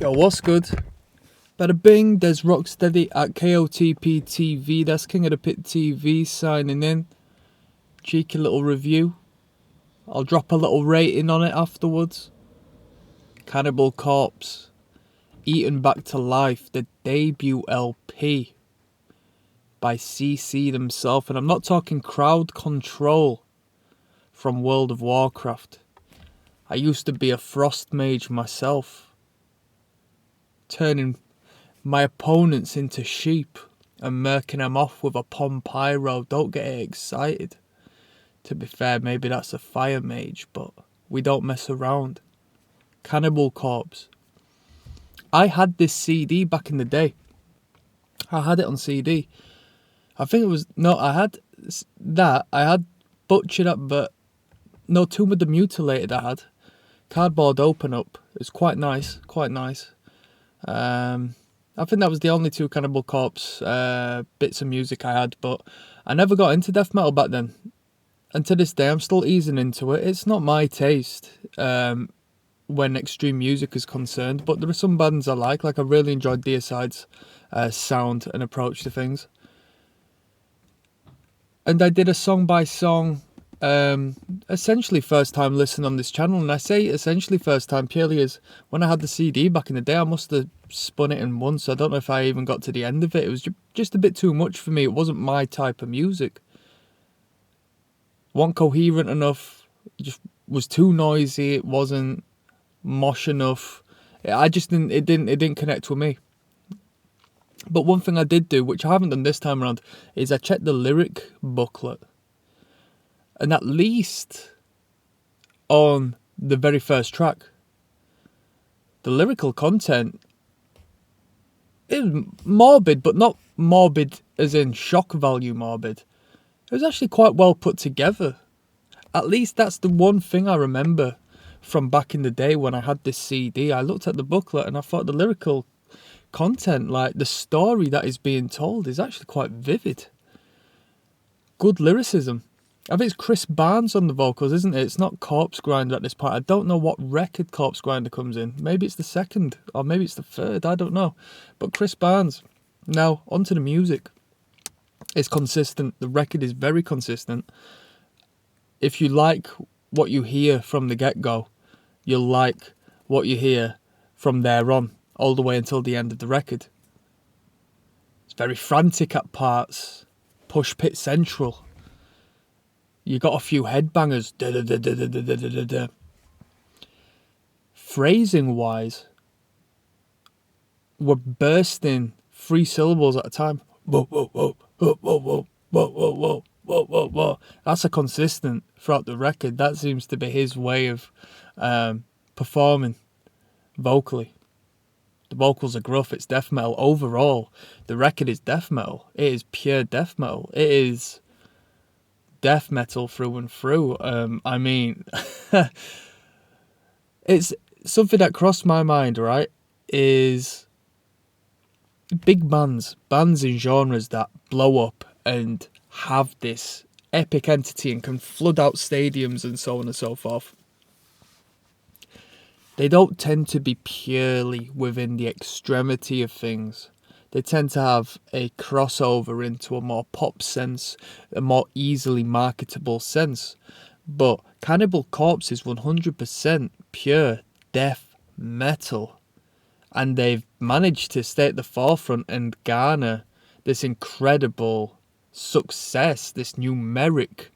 Yo, what's good? Bada bing, dezrocksteady at KOTP TV. That's King of the Pit TV signing in. Cheeky little review. I'll drop a little rating on it afterwards. Cannibal Corpse, Eaten Back to Life, the debut LP by CC himself. And I'm not talking Crowd Control from World of Warcraft. I used to be a frost mage myself, turning my opponents into sheep and murking them off with a Pompyro. Don't get excited. To be fair, maybe that's a fire mage, but we don't mess around. Cannibal Corpse. I had this CD back in the day. I had it on CD. I think it was... No, I had that. I had Butchered Up, but... No, Tomb of the Mutilated I had. Cardboard Open Up. It's quite nice. Quite nice. I think that was the only two Cannibal Corpse bits of music I had, but I never got into death metal back then. And to this day, I'm still easing into it. It's not my taste when extreme music is concerned, but there are some bands I like I really enjoyed Deicide's sound and approach to things. And I did a song by song, essentially first time listen on this channel, and I say essentially first time purely as when I had the CD back in the day, I must have spun it in once. I don't know if I even got to the end of it. It was just a bit too much for me. It wasn't my type of music. Wasn't coherent enough. It just was too noisy. It wasn't mosh enough. It didn't connect with me. But one thing I did do, which I haven't done this time around, is I checked the lyric booklet. And at least on the very first track, the lyrical content is morbid, but not morbid as in shock value morbid. It was actually quite well put together. At least that's the one thing I remember from back in the day when I had this CD. I looked at the booklet and I thought the lyrical content, like the story that is being told, is actually quite vivid. Good lyricism. I think it's Chris Barnes on the vocals, isn't it? It's not Corpse Grinder at this point. I don't know what record Corpse Grinder comes in. Maybe it's the second, or maybe it's the third. I don't know. But Chris Barnes. Now, onto the music. It's consistent. The record is very consistent. If you like what you hear from the get-go, you'll like what you hear from there on, all the way until the end of the record. It's very frantic at parts. Push pit central. You got a few headbangers. Phrasing wise, we're bursting 3 syllables at a time. Whoa, whoa, whoa, whoa, whoa, whoa, whoa, whoa, whoa, whoa, whoa, whoa. That's a consistent throughout the record. That seems to be his way of performing vocally. The vocals are gruff. It's death metal. Overall, the record is death metal. It is pure death metal. It is death metal through and through. I mean, it's something that crossed my mind, right? Is big bands in genres that blow up and have this epic entity and can flood out stadiums and so on and so forth. They don't tend to be purely within the extremity of things. They tend to have a crossover into a more pop sense, a more easily marketable sense. But Cannibal Corpse is 100% pure death metal. And they've managed to stay at the forefront and garner this incredible success, this numeric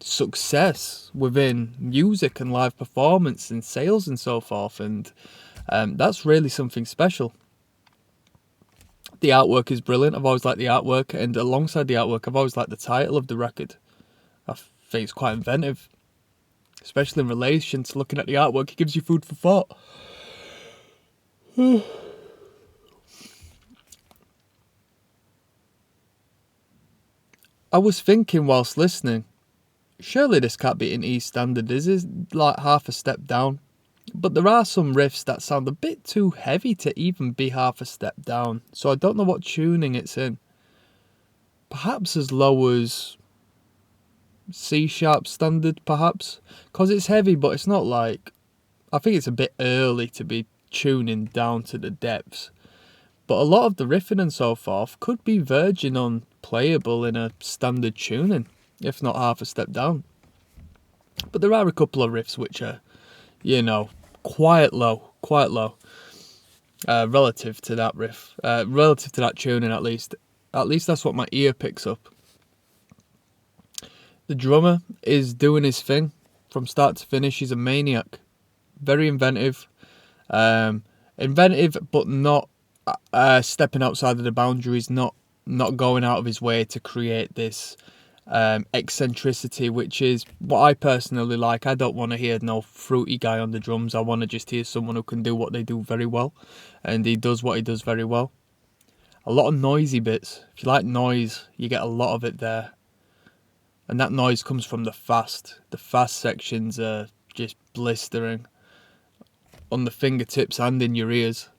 success within music and live performance and sales and so forth. And that's really something special. The artwork is brilliant. I've always liked the artwork, and alongside the artwork, I've always liked the title of the record. I think it's quite inventive, especially in relation to looking at the artwork. It gives you food for thought. I was thinking whilst listening, surely this can't be in E standard. This is like half a step down. But there are some riffs that sound a bit too heavy to even be half a step down. So I don't know what tuning it's in. Perhaps as low as C sharp standard, perhaps. Because it's heavy, but it's not like... I think it's a bit early to be tuning down to the depths. But a lot of the riffing and so forth could be verging on playable in a standard tuning, if not half a step down. But there are a couple of riffs which are, quite low, relative to that riff, relative to that tuning at least. At least that's what my ear picks up. The drummer is doing his thing from start to finish. He's a maniac. Very inventive. Inventive, but not stepping outside of the boundaries, not going out of his way to create this eccentricity, which is what I personally like. I don't want to hear no fruity guy on the drums. I want to just hear someone who can do what they do very well, and he does what he does very well. A lot of noisy bits. If you like noise, you get a lot of it there, and that noise comes from the fast. The fast sections are just blistering on the fingertips and in your ears.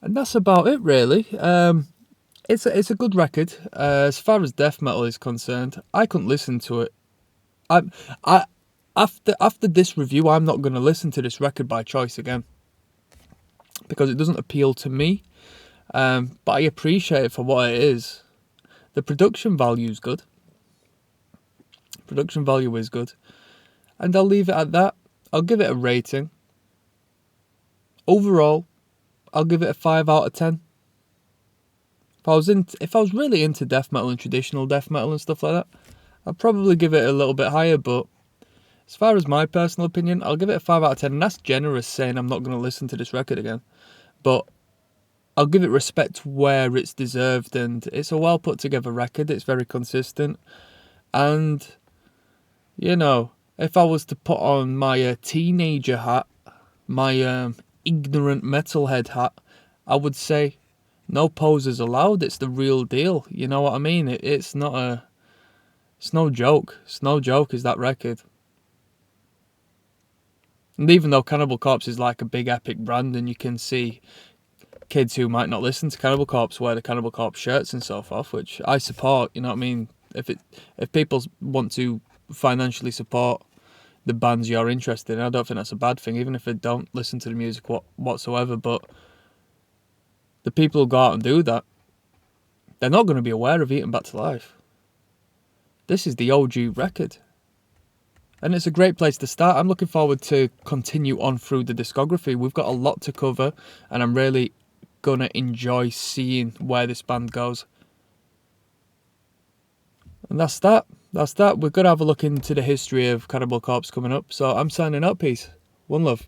And that's about it, really. It's a good record. As far as death metal is concerned, I couldn't listen to it. After this review, I'm not going to listen to this record by choice again, because it doesn't appeal to me. But I appreciate it for what it is. The production value is good. Production value is good, and I'll leave it at that. I'll give it a rating. Overall, I'll give it a 5 out of 10. If I was really into death metal and traditional death metal and stuff like that, I'd probably give it a little bit higher. But as far as my personal opinion, I'll give it a 5 out of 10. And that's generous, saying I'm not going to listen to this record again. But I'll give it respect where it's deserved, and it's a well put together record. It's very consistent, and if I was to put on my teenager hat, my ignorant metalhead hat, I would say no posers allowed. It's the real deal. You know what I mean? It's no joke. It's no joke, is that record. And even though Cannibal Corpse is like a big epic brand, and you can see kids who might not listen to Cannibal Corpse wear the Cannibal Corpse shirts and so forth, which I support, you know what I mean? If people want to financially support the bands you're interested in, I don't think that's a bad thing, even if they don't listen to the music whatsoever. But the people who go out and do that, they're not going to be aware of Eaten Back to Life. This is the OG record, and it's a great place to start. I'm looking forward to continue on through the discography. We've got a lot to cover, and I'm really going to enjoy seeing where this band goes. And that's that. We're going to have a look into the history of Cannibal Corpse coming up. So I'm signing out. Peace. One love.